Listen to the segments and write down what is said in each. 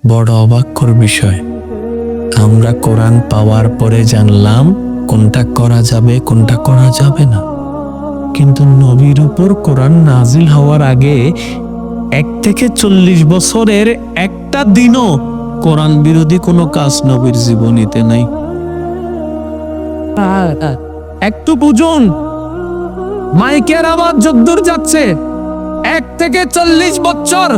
বড় অবাককর বিষয়, আমরা কোরআন পাওয়ার পরে জানলাম কোনটা করা যাবে কোনটা করা যাবে না, কিন্তু নবীর উপর কোরআন নাজিল হওয়ার আগে 1 থেকে 40 বছরের একটা দিনও কোরআন বিরোধী কোনো কাজ নবীর জীবনীতে নাই। একটু বুঝুন, মাইকের আওয়াজ যদ্দূর যাচ্ছে, 1 থেকে 40 বছর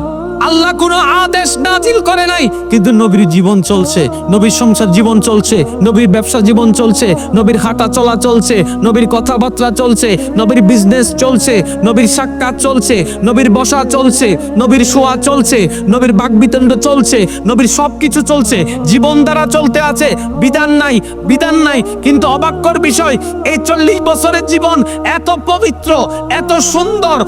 আল্লাহ কোনো আদেশ নাজিল করে নাই, কিন্তু নবীর জীবন চলছে, নবীর সংসার জীবন চলছে, নবীর ব্যবসা জীবন চলছে, নবীর হাঁটা চলা চলছে, নবীর কথাবার্তা চলছে, নবীর বিজনেস চলছে, নবীর সাক্ষাৎ চলছে, নবীর বসা চলছে, নবীর শোয়া চলছে, নবীর বাকবিতণ্ড চলছে, নবীর সবকিছু চলছে, জীবন দ্বারা চলতে আছে, বিধান নাই, বিধান নাই। কিন্তু অবাককর বিষয়, এই 40 বছরের জীবন এত পবিত্র, এত সুন্দর,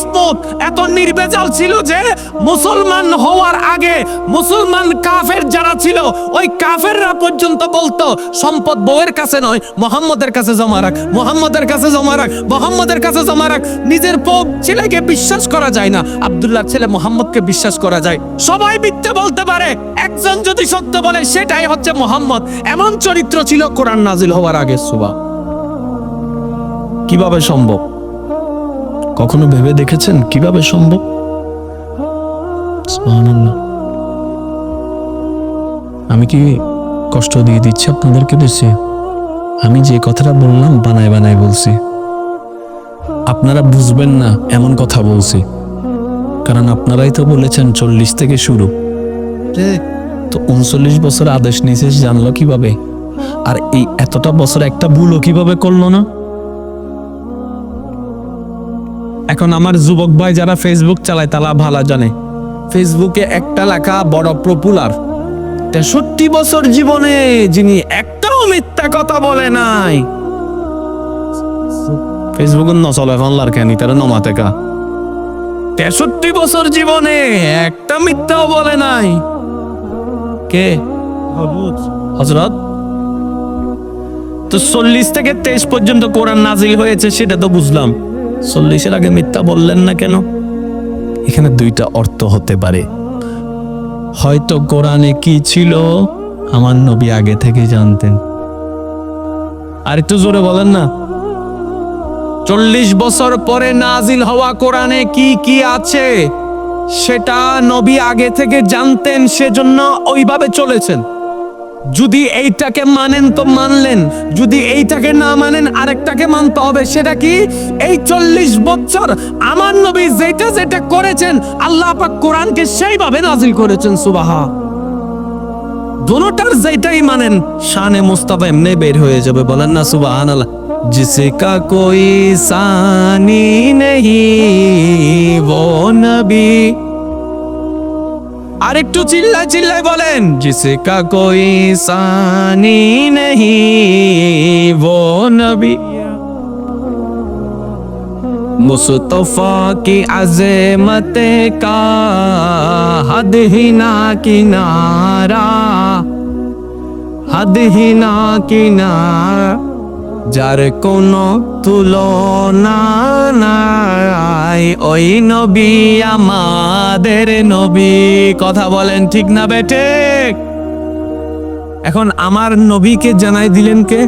স্মুথ, এত নির্ভেজাল ছিল যে মুসলমান হওয়ার আগে মুসলমান কাফের যারা ছিল ওই কাফেররা পর্যন্ত বলতো সম্পদ বউয়ের কাছে নয়, মুহাম্মদের কাছে জমা রাখ, মুহাম্মদের কাছে জমা রাখ, মুহাম্মদের কাছে জমা রাখ। নিজের বউ ছেলেকে বিশ্বাস করা যায় না, আব্দুল্লাহর ছেলে মুহাম্মদকে বিশ্বাস করা যায়। সবাই মিথ্যে বলতে পারে, একজন যদি সত্য বলে সেটাই হচ্ছে মুহাম্মদ। এমন চরিত্র ছিল কোরআন নাজিল হওয়ার আগে। সুবহান, কিভাবে সম্ভব? কখনো ভেবে দেখেছেন কিভাবে সম্ভব? সুবহানাল্লাহ। আমি কি কষ্ট দিয়ে দিচ্ছি আপনাদেরকে? দিচ্ছি। আমি যে কথাটা বললাম বানায় বানায় বলছি, আপনারা বুঝবেন না এমন কথা বলছি, কারণ আপনারাই তো বলেছেন 40 থেকে শুরু, তো 39 বছর আদেশ নিয়েছে জানলো কিভাবে? আর এই এতটা বছর একটা ভুলও কিভাবে করলো না? এখন আমার যুবক ভাই যারা ফেসবুক চালায় তারা ভালো জানে, ফেসবুকে একটা লেখা বড় পপুলার, 63 বছর জীবনে যিনি একটাও মিথ্যা কথা বলে নাই। ফেসবুক নচলে ফানলার কেন তারা নমাতে কা 63 বছর জীবনে একটা মিথ্যাও বলে নাই। কে? হযরত। তো 40 থেকে 23 পর্যন্ত কোরআন নাজিল হয়েছে সেটা তো বুঝলাম, 40-এর আগে মিথ্যা বললেন না কেন? এখানে দুইটা অর্থ হতে পারে, হয়তো কোরআনে কি ছিল আমার নবী আগে থেকে জানতেন। আর একটু জোরে বলেন না। 40 বছর পরে নাজিল হওয়া কোরআনে কি কি আছে সেটা নবী আগে থেকে জানতেন, সেজন্য ওইভাবে চলেছেন। যদি এইটাকে মানেন তো মানলেন, যদি এইটাকে না মানেন আরেকটাকে মানতে হবে। সেটা কি? এই 40 বছর আমার নবী যেটা যেটা করেছেন আল্লাহ পাক কোরআনকে সেইভাবে নাজিল করেছেন। সুবহান, দুটোটার যেটাই মানেন শানে মুস্তাফা এমনি বের হয়ে যাবে। বলেন না সুবহানাল্লাহ। जिसका कोई सानी नहीं वो नबी, আর একটু চিল্লায় চিল্লায় বলেন, जिसका कोई सानी नहीं वो नबी, मुस्तफा की अज़मत का हद ही ना किनारा, हद ही ना किनारा, যার কোনো তুলনা নাই, ওই নবী আমাদের নবী। কথা বলেন ঠিক না বেটে? এখন আমার নবীকে জানাই দিলেন কে?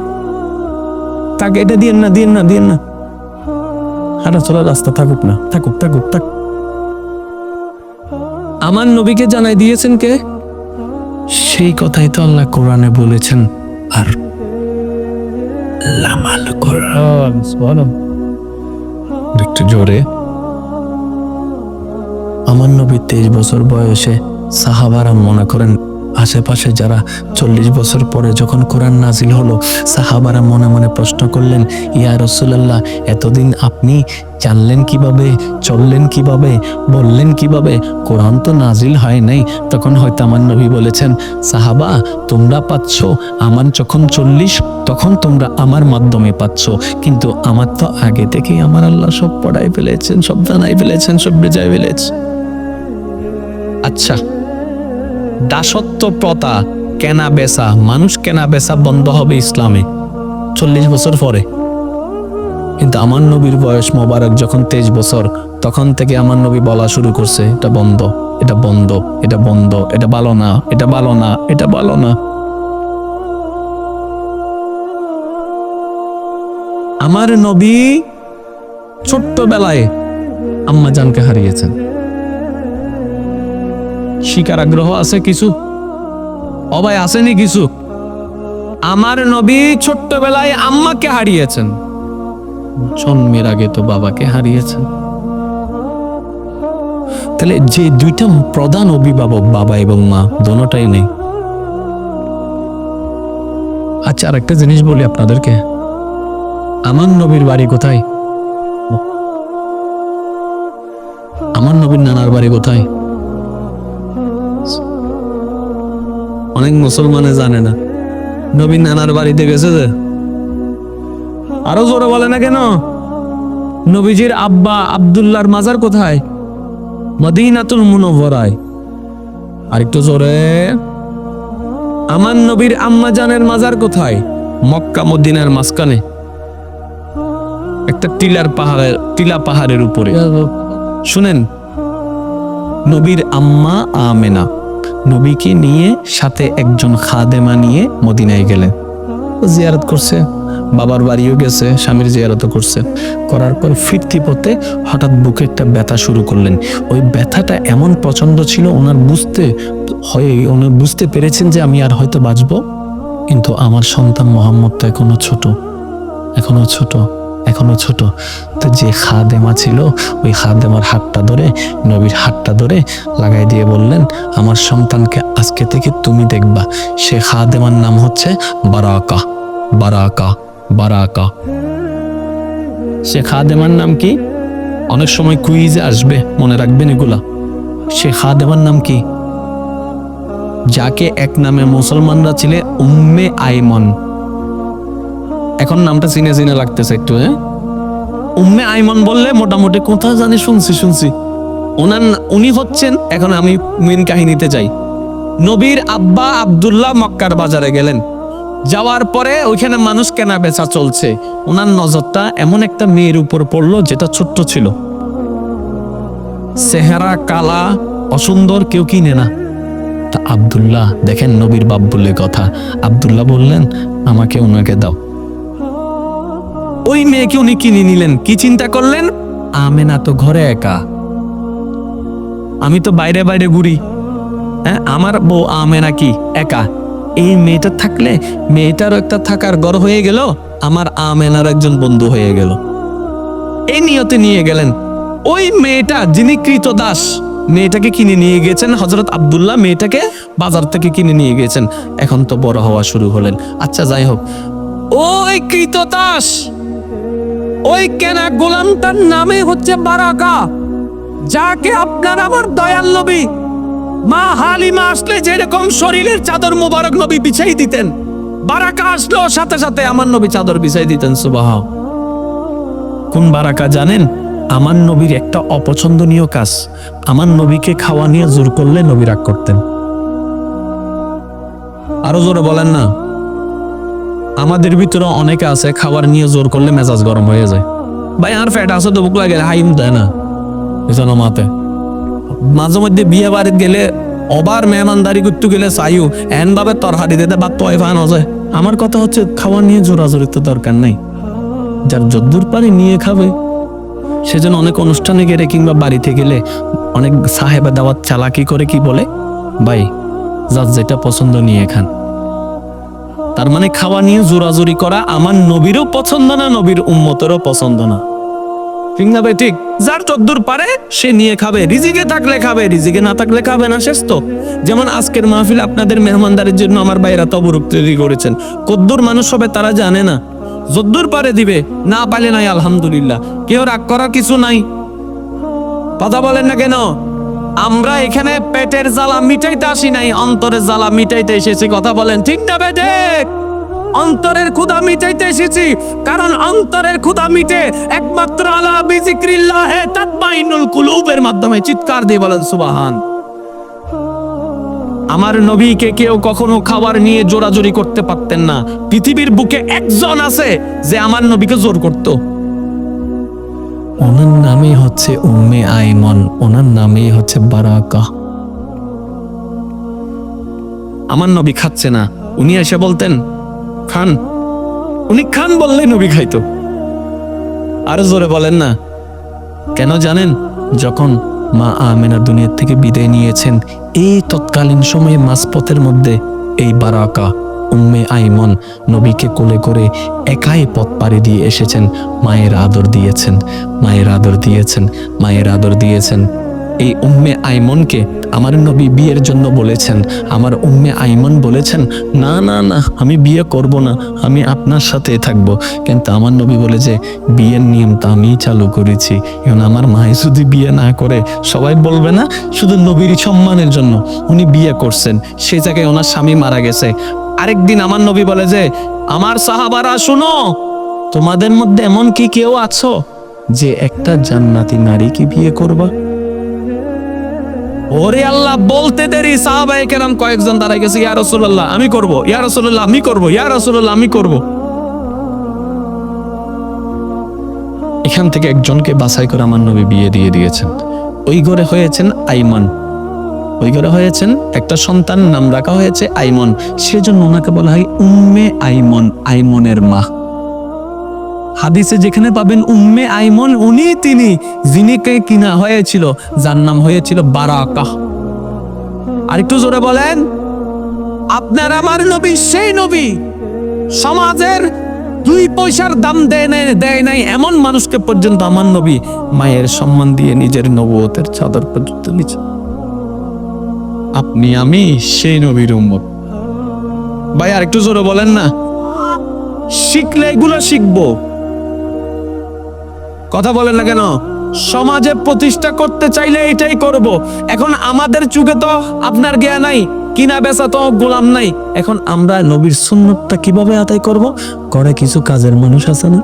তাকে এটা দিয়েন না, দিয়েন না, দিয়েন না, হাঁটা চলার রাস্তা থাকুক না, থাকুক থাকুক থাক। আমার নবীকে জানাই দিয়েছেন কে? সেই কথাই তো আল্লাহ কোরআনে বলেছেন। আর লামাল কোরআন, একটু জোরে। আমার নবী 23 বছর বয়সে, সাহাবারা মনে করেন আশেপাশে যারা 40 বছর পরে যখন কোরআন নাজিল হলো, সাহাবারা মনে মনে প্রশ্ন করলেন, ইয়া রাসূলুল্লাহ এতদিন আপনি জানলেন কিভাবে, চললেন কিভাবে, বললেন কিভাবে? কোরআন তো নাজিল হয় নাই। তখন হয়তো আমার নবী বলেছেন, সাহাবা তোমরা পাচ্ছ, আমার যখন 40 তখন তোমরা আমার মাধ্যমে পাচ্ছ, কিন্তু আমার তো আগে থেকেই আমার আল্লাহ সব পড়াই ফেলেছেন, সব জানাই ফেলেছেন, সব বেজায় ফেলেছেন। আচ্ছা, দাসত্ব প্রথা, কেনা বেচা, মানুষ কেনা বেচা বন্ধ হবে ইসলামে 40 বছর পরে, কিন্তু আমার নবীর বয়স মোবারক যখন 23 বছর, তখন থেকে আমার নবী বলা শুরু করছে এটা বন্ধ। এটা বন্ধ, এটা বন্ধ, এটা ভালো না, এটা ভালো না, এটা ভালো না। আমার নবী ছোট্টবেলায় আম্মা জানকে হারিয়েছেন। শিকার আগ্রহ আছে কিছু? অবাই আসেনি কিছু? আমার নবী ছোট্টবেলায় আম্মাকে হারিয়েছেন, জন্মের আগে তো বাবাকে হারিয়েছেন। তাহলে যে দুইটা প্রধান অভিভাবক, বাবা এবং মা, দোনোটাই নেই। আচ্ছা, আর একটা জিনিস বলি আপনাদেরকে, আমার নবীর বাড়ি কোথায়? আমার নবীর নানার বাড়ি কোথায়? অনেক মুসলমানে জানে না নবীর নানার বাড়িতে গেছে যে। আরো জোরে বলে না কেন? নবীজির আব্বা আব্দুল্লাহর মাজার কোথায়? মদিনাতুল মুনাওয়ারায়। আরেকটু জোরে। আমার নবীর আম্মা জানের মাজার কোথায়? মক্কা মদিনার মাঝখানে একটা টিলা পাহাড়ের উপরে। শুনেন, নবীর আম্মা আমেনা নবীকে নিয়ে সাথে একজন খাদেমা নিয়ে মদিনায় গেলেন, জিয়ারত করছে, বাবার বাড়িও গেছে, স্বামীর জিয়ারতও করছে। করার পর ফিরতি পথে হঠাৎ বুকে একটা ব্যথা শুরু করলেন। ওই ব্যথাটা এমন প্রচন্ড ছিল, ওনার বুঝতে পেরেছেন যে আমি আর হয়তো বাঁচবো, কিন্তু আমার সন্তান মোহাম্মদ তো এখনো ছোট। তো যে খাদেমা ছিল, ওই খাদেমার হাতটা ধরে, নবীর হাতটা ধরে লাগাই দিয়ে বললেন, আমার সন্তানকে আজকে থেকে তুমি দেখবা। সে খাদেমার নাম হচ্ছে বারাকা। বারাকা বারাকা সে খাদেমার নাম কি? অনেক সময় কুইজে আসবে, মনে রাখবেন এগুলা। সে খাদেমার নাম কি? যাকে এক নামে মুসলমানরা ছিলে উম্মে আইমন। এখন নামটা চিনে চিনে লাগতেছে একটু, হ্যাঁ? উম্মে আইমন বললে মোটামুটি কোথাও জানি শুনছি। উনি হচ্ছেন, এখন আমি মেন কাহিনীতে যাই। নবীর আব্বা আব্দুল্লাহ মক্কার বাজারে গেলেন, যাওয়ার পরে ওইখানে মানুষ কেনা বেচা চলছে। ওনার নজরটা এমন একটা মেয়ের উপর পড়লো যেটা ছোট্ট ছিল, চেহারা কালা, অসুন্দর, কেউ কিনে না। তা আব্দুল্লাহ, দেখেন নবীর বাপ বলে কথা, আব্দুল্লাহ বললেন, আমাকে ওনাকে দাও। ওই মেয়েকে উনি কিনে নিলেন। কি চিন্তা করলেন? আমেনা তো ঘরে একা, আমি তো বাইরে বাইরে ঘুরি, হ্যাঁ, আমার বউ আমেনা কি একা? এই মেয়েটা থাকলে মেয়েটারও একটা থাকার ঘর হয়ে গেল, আমার আমেনার একজন বন্ধু হয়ে গেল। এই নিয়তে নিয়ে গেলেন। ওই মেয়েটা যিনি কৃতদাস, মেয়েটাকে কিনে নিয়ে গেছেন হযরত আব্দুল্লাহ, মেয়েটাকে বাজার থেকে কিনে নিয়ে গেছেন। এখন তো বড় হওয়া শুরু হলেন। আচ্ছা, যাই হোক, ওই কৃতদাস, ওই কেনা গোলামটার নামে হচ্ছে বারাকা, যাকে আপনার আমার দয়াল নবী মা হালিমা আসলে যেরকম শরীরের চাদর মুবারক নবী বিছাই দিতেন, বারাকা আসলো সাথে সাথে আমার নবী চাদর বিছাই দিতেন। সুবহান। কোন বারাকা জানেন? আমার নবীর একটা অপছন্দনীয় কাজ, আমার নবীকে খাওয়া নিয়ে জোর করলে নবী রাগ করতেন। আরো জোরে বলেন না। আমাদের ভিতরে অনেকে আছে, খাবার নিয়ে জোর করলে মেজাজ গরম হয়ে যায়। ভাই আর ফ্যাট আছে তো, বুক লাগে, হাইম দেয় না। মাতে মাঝে মধ্যে বিয়ে বাড়িতে গেলে, অবার মেহমানদারি করতে গেলে চাইও এন ভাবে তরহারি দিতে বা তয় ফান যায়। আমার কথা হচ্ছে, খাওয়া নিয়ে জোরাজোরির তো দরকার নাই, যার যদ্দূর পারে নিয়ে খাবে। সেজন্য অনেক অনুষ্ঠানে গেলে কিংবা বাড়িতে গেলে অনেক সাহেবা দাওয়াত চালাকি করে কি বলে, ভাই যার যেটা পছন্দ নিয়ে খান। তার মানে খাওয়া নিয়ে জোরাজোরি করা আমার নবীরও পছন্দ না, নবীর উম্মতেরও পছন্দ না। ঠিক না ভাই? ঠিক। যার যদ্দূর পারে সে নিয়ে খাবে, রিজিকে থাকলে খাবে, রিজিকে না থাকলে খাবে না, শেষ তো। যেমন আজকের মাহফিল আপনাদের মেহমানদারির জন্য আমার ভাইরা তবরুক তৈরি করেছেন। কদ্দুর মানুষ হবে তারা জানে না, যদ্দূর পারে দিবে, না পালে নাই আলহামদুলিল্লাহ, কেউ রাগ করার কিছু নাই। কথা বলেন না কেন? আমরা এখানে পেটের জ্বালা মিটাইতে আসি নাই, অন্তরের জ্বালা মিটাইতে এসেছি। কথা বলেন ঠিক না ভাই? ঠিক। অন্তরের ক্ষুধা মিটাইতে এসেছি, কারণ অন্তরের ক্ষুধা মিটে একমাত্র আলা বিজিক্রিল্লাহ তাতমাইনুল কুলুবের মাধ্যমে। চিৎকার দিয়ে বলেন সুবহান। আমার নবীকে কেউ কখনো খাবার নিয়ে জোরাজোরি করতে পারতেন না। পৃথিবীর বুকে একজন আছে যে আমার নবীকে জোর করত, ওনার নামই হচ্ছে উম্মে আইমন, ওনার নামই হচ্ছে বারাকা। আমার নবী খাচ্ছে না, উনি এসে বলতেন খান, উনি খান বললেই নবী খাইতো। আরো জোরে বলেন না। কেন জানেন? যখন মা আমেনা দুনিয়া থেকে বিদায় নিয়েছেন, এই তৎকালীন সময়ে মাঝপথের মধ্যে এই বারাকা উম্মে আইমন নবীকে কোলে করে একাই পথ পাড়ি দিয়ে এসেছেন। মায়ের আদর দিয়েছেন, মায়ের আদর দিয়েছেন, মায়ের আদর দিয়েছেন। এই উম্মে আইমনকে আমার নবী বিয়ের জন্য বলেছেন। আমার উম্মে আইমন বলেছেন না না না, আমি বিয়ে করব না, আমি আপনার সাথে থাকব। কিন্তু আমার নবী বলে যে বিয়ের নিয়ম তো আমিই চালু করেছি, এখন আমার মায়ে যদি বিয়ে না করে সবাই বলবে না? শুধু নবীর সম্মানের জন্য উনি বিয়ে করছেন। সেই জায়গায় ওনার স্বামী মারা গেছে। আরেকদিন আমার নবী বলে যে আমার সাহাবারা শুনো, তোমাদের মধ্যে এমন কি কেউ আছো যে একটা জান্নাতি নারীকে বিয়ে করবা? ওরে আল্লাহ, বলতে দেরি সাহাবায়ে কেরাম কয়েকজন দাঁড়ায় গেছে, ইয়া রাসূলুল্লাহ আমি করব, ইয়া রাসূলুল্লাহ আমি করব, ইয়া রাসূলুল্লাহ আমি করব। এখান থেকে একজনকে বাছাই করে আমার নবী বিয়ে দিয়ে দিয়েছেন। ওই ঘরে হয়েছেন আইমান, ওই ঘরে হয়েছেন একটা সন্তান, নাম রাখা হয়েছে আইমন। সেজন্য ওনাকে বলা হয় উম্মে আইমন, আইমনের মা। হাদিসে যেখানে পাবেন উম্মে আইমন, উনি তিনি যিনিকে কিনা হয়েছিল, যার নাম হয়েছিল বারাকা। আরেকটু জোরে বলেন। আপনার আমার নবী সেই নবী, সমাজের 2 পয়সার দাম দেয় নাই এমন মানুষকে পর্যন্ত আমার নবী মায়ের সম্মান দিয়ে নিজের নবুয়তের চাদর পর্যন্ত নিচে। আপনি আমি সেই নবীর উম্মত। ভাই আরেকটু জোরে বলেন না। শিখলে এগুলো শিখবো, কথা বলেন না কেন? সমাজে প্রতিষ্ঠা করতে চাইলে এটাই করব। এখন আমাদের যুগে তো আপনার জ্ঞান নাই, কিনা বেচা তো গোলাম নাই। এখন আমরা নবীর সুন্নতটা কিভাবে আদায় করব? করে কিছু কাজের মানুষ আছে না,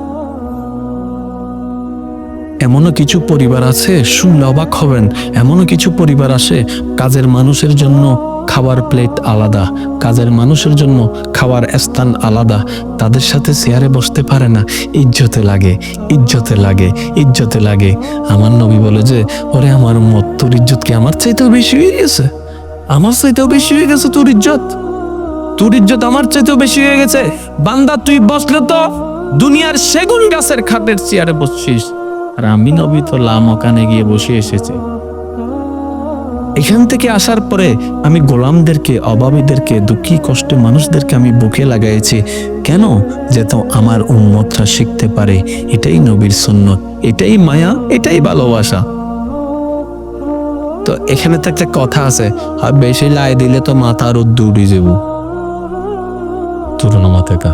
এমনও কিছু পরিবার আছে, শুনলে অবাক হবেন, এমনও কিছু পরিবার আসে কাজের মানুষের জন্য খাবার প্লেট আলাদা, কাজের মানুষের জন্য খাওয়ার স্থান আলাদা। তাদের সাথে চেয়ারে বসতে পারে না, ইজ্জতে লাগে, ইজ্জতে লাগে, ইজ্জতে লাগে। আমার নবী বলে যে ওরে আমার উম্মত, তোর ইজ্জত কি আমার চাইতেও বেশি হয়ে গেছে? আমার চাইতেও বেশি হয়ে গেছে তোর ইজ্জত? তোর ইজ্জত আমার চাইতেও বেশি হয়ে গেছে? বান্দা তুই বসলে তো দুনিয়ার সেগুন গাছের খাটের চেয়ারে বসছিস, আর আমি নবী তো লামকানে গিয়ে বসে এসেছি। এখান থেকে আসার পরে আমি গোলামদেরকে, অভাবীদেরকে, দুঃখী কষ্টে মানুষদেরকে আমি বুকে লাগাইছি। কেন? যেন আমার উম্মতরা শিখতে পারে এটাই নবীর সুন্নত, এটাই মায়া, এটাই ভালোবাসা। তো এখানে তো একটা কথা আছে, আর বেশি লাই দিলে তো মাথার উদ্দু উড়ে যাব। তুরনো মাথা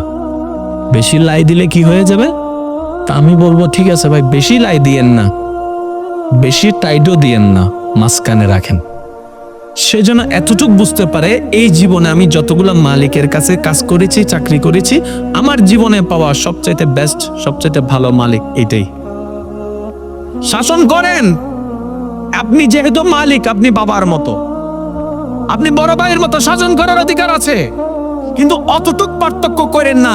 বেশি লাই দিলে কি হয়ে যাবে? তা আমি বলবো ঠিক আছে ভাই, বেশি লাই দিয়েন না, বেশি টাইটও দিয়েন না, মাঝখানে রাখেন। সেজন্য এতটুক বুঝতে পারে এই জীবনে আমি যতগুলো মালিকের কাছে কাজ করেছি, চাকরি করেছি, আমার জীবনে পাওয়া সবচাইতে বেস্ট, সবচাইতে ভালো মালিক এটাই। শাসন করেন, আপনি যেহেতু মালিক, আপনি বাবার মতো, আপনি বড় ভাইয়ের মতো শাসন করার অধিকার আছে। কিন্তু অতটুক পার্থক্য করেন না,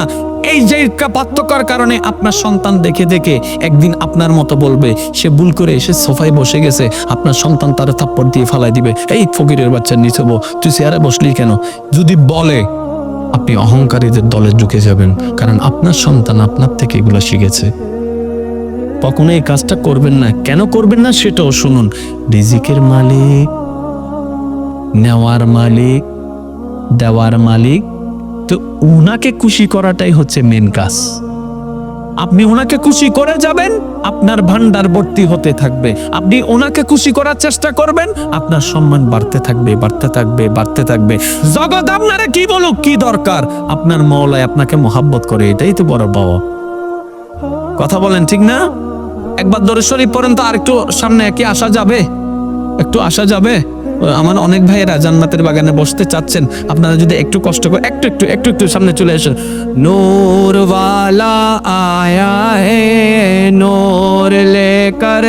এই যে পার্থক্যের কারণে আপনার সন্তান দেখে দেখে একদিন আপনার মতো বলবে, সে ভুল করে এসে সোফায় বসে গেছে, আপনার সন্তান তার থাপ্পড় দিয়ে ফালাই দিবে, এই ফকিরের বাচ্চা নিচে তুই চেয়ারে বসলি কেন? যদি বলে, আপনি অহংকারীদের দলে ঢুকে যাবেন, কারণ আপনার সন্তান আপনার থেকে এগুলো শিখেছে। কখনো এই কাজটা করবেন না। কেন করবেন না সেটাও শুনুন। রিজিকের মালিক, নেওয়ার মালিক, দেওয়ার মালিক, তো উনাকে খুশি করাটাই হচ্ছে মেন কাজ। আপনি ওনাকে খুশি করে যাবেন, আপনার ভান্ডার ভর্তি হতে থাকবে। আপনি ওনাকে খুশি করার চেষ্টা করবেন, আপনার সম্মান বাড়তে থাকবে, বাড়তে থাকবে, বাড়তে থাকবে। জগৎ আপনারা কি বলুক, কি দরকার? আপনার মওলায় আপনাকে মহাব্বত করে, এটাই তো বড় পাওয়া। কথা বলেন ঠিক না? একবার দরুদ শরীফ পড়েন তো, আর একটু সামনে কি আসা যাবে? একটু আসা যাবে? আমার অনেক ভাইয়েরা জান্নাতের বাগানে বসতে চাচ্ছেন, আপনারা যদি একটু কষ্ট করে একটু একটু একটু একটু সামনে চলে আসেন। নূর ওয়ালা আয়া হে নূর লেকর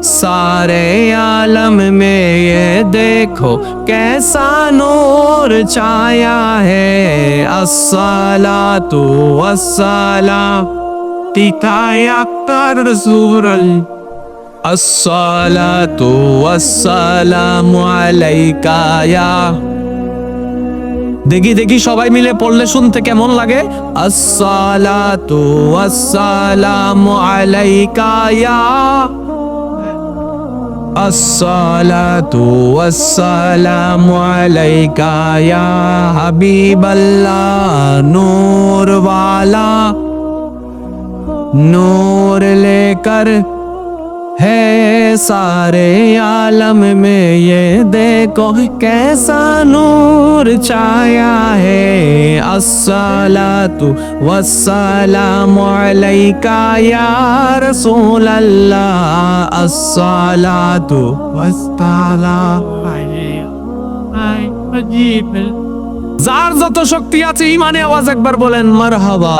सारे आलम में ये देखो कैसा नूर छाया है। अस्सलातु वस्सलाम तिकाया कर रसूल अस्सलातु वस्सलामु अलैका या দেখি দেখি সবাই মিলে পড়লে শুনতে কেমন লাগে? আসসালাতু ওয়াসসালামু আলাইকা ইয়া আসসালাতু ওয়াসসালামু আলাইকা ইয়া হাবিবাল্লাহ নূর वाला नूर लेकर है सारे आलम में ये देखो कैसा नूर छाया है अस्सलातु वस्सलामु अलैका या रसूल अल्लाह अस्सलातु वस्सलामु যার যত শক্তি আছে ইমানে আওয়াজ একবার বলেন মারহাবা।